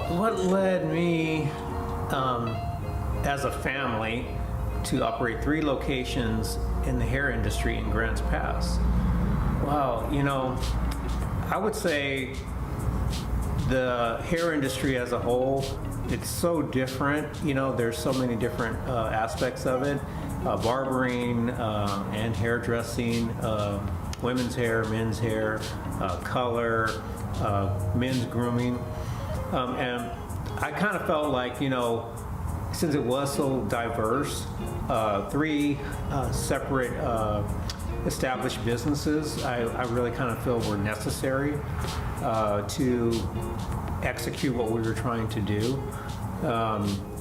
What led me as a family to operate 3 locations in the hair industry in Grants Pass? Wow, I would say the hair industry as a whole, it's so different. There's so many different aspects of it. Barbering and hairdressing, women's hair, men's hair, color, men's grooming. And I kind of felt like, since it was so diverse, 3 separate established businesses, I really kind of feel were necessary to execute what we were trying to do.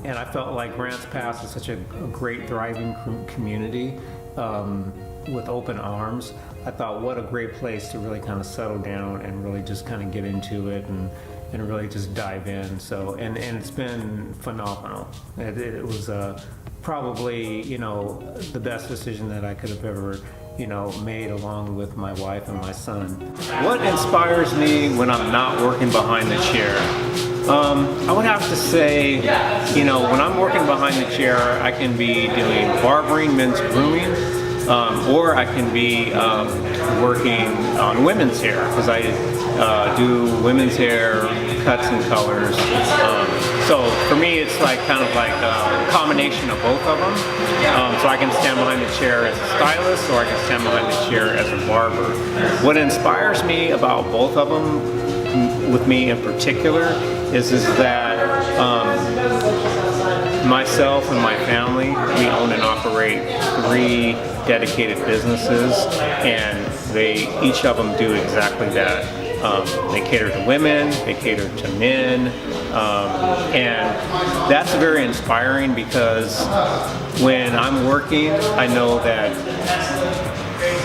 And I felt like Grants Pass is such a great, thriving community with open arms. I thought, what a great place to really kind of settle down and really just kind of get into it and really just dive in. So, and it's been phenomenal. It was probably, the best decision that I could have ever, made, along with my wife and my son. What inspires me when I'm not working behind the chair? I would have to say, when I'm working behind the chair, I can be doing barbering, men's grooming, or I can be working on women's hair, because I do women's hair cuts and colors. So for me, it's kind of like a combination of both of them. So I can stand behind the chair as a stylist, or I can stand behind the chair as a barber. What inspires me about both of them, with me in particular, is that myself and my family, we own and operate 3 dedicated businesses, and each of them do exactly that. They cater to women, they cater to men, and that's very inspiring, because when I'm working, I know that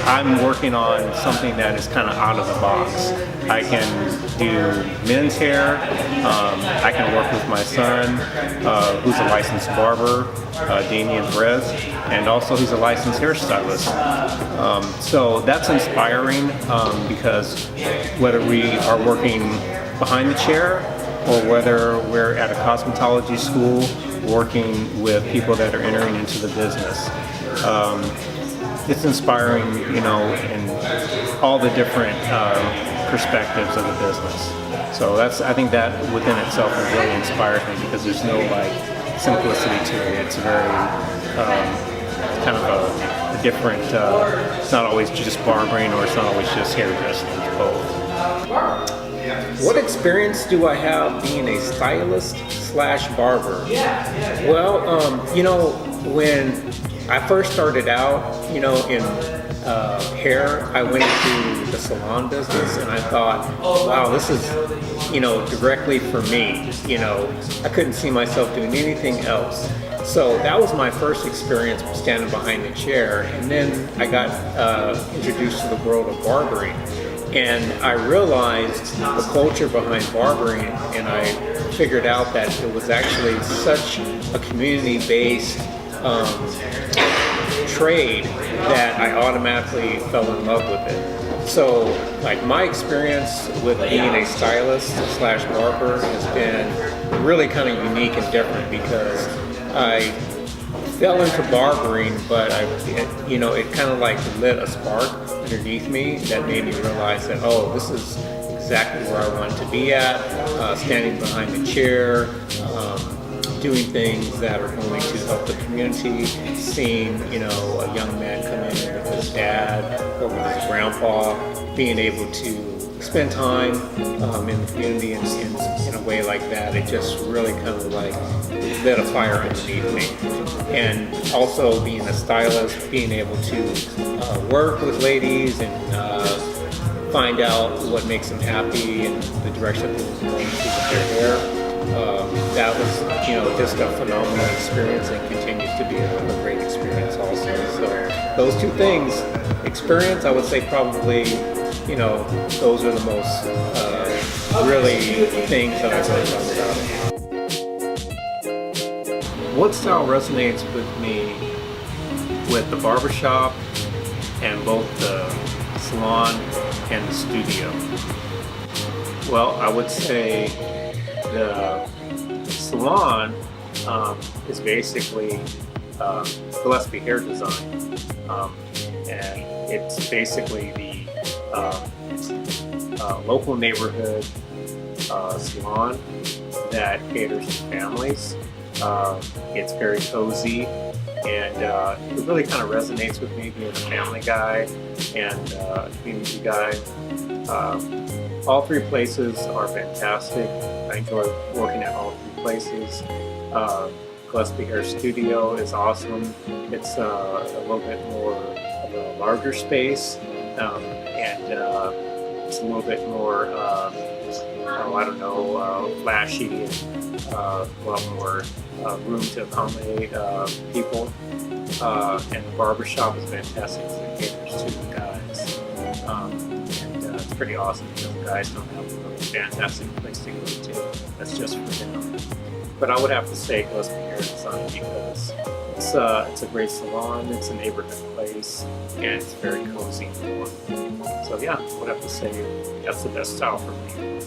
I'm working on something that is kind of out of the box. I can do men's hair, I can work with my son, who's a licensed barber, Damian Perez, and also he's a licensed hairstylist. So that's inspiring, because whether we are working behind the chair or whether we're at a cosmetology school working with people that are entering into the business, it's inspiring, in all the different perspectives of the business. So I think that within itself really inspires me, because there's no simplicity to it. It's very kind of a different, it's not always just barbering, or it's not always just hairdressing, it's both. What experience do I have being a stylist / barber? Well, when I first started out, in hair, I went into the salon business, and I thought, wow, this is, directly for me. I couldn't see myself doing anything else. So that was my first experience standing behind the chair, and then I got introduced to the world of barbering. And I realized the culture behind barbering, and I figured out that it was actually such a community-based trade that I automatically fell in love with it. So, my experience with being a stylist / barber has been really kind of unique and different, because I fell into barbering, but it kind of lit a spark underneath me that made me realize that, oh, this is exactly where I want to be at, standing behind the chair, doing things that are going to help the community, seeing, a young man come in with his dad or with his grandpa, being able to spend time in the community in a way like that. It just really kind of lit a fire underneath me. And also being a stylist, being able to work with ladies and find out what makes them happy and the direction that they're going to with their hair. That was, just a phenomenal experience, and continues to be a great experience also. So those 2 things, experience, I would say probably, those are the most really things that I really love about. What style resonates with me with the barbershop and both the salon and the studio? Well, I would say the salon is basically Gillespie hair design, and it's basically the local neighborhood salon that caters to families. It's very cozy, and it really kind of resonates with me being a family guy and a community guy. All three places are fantastic. I enjoy working at all three places. Gillespie Hair Studio is awesome. It's a little bit more of a larger space, and it's a little bit more, flashy, and a lot more room to accommodate people. And the barbershop is fantastic because it caters to the guys. It's pretty awesome because the guys don't have a really fantastic place to go to. That's just for them. But I would have to say Gillespie Hair Design because it's a great salon, it's a neighborhood place, and it's very cozy and warm. So yeah, I would have to say that's the best style for me.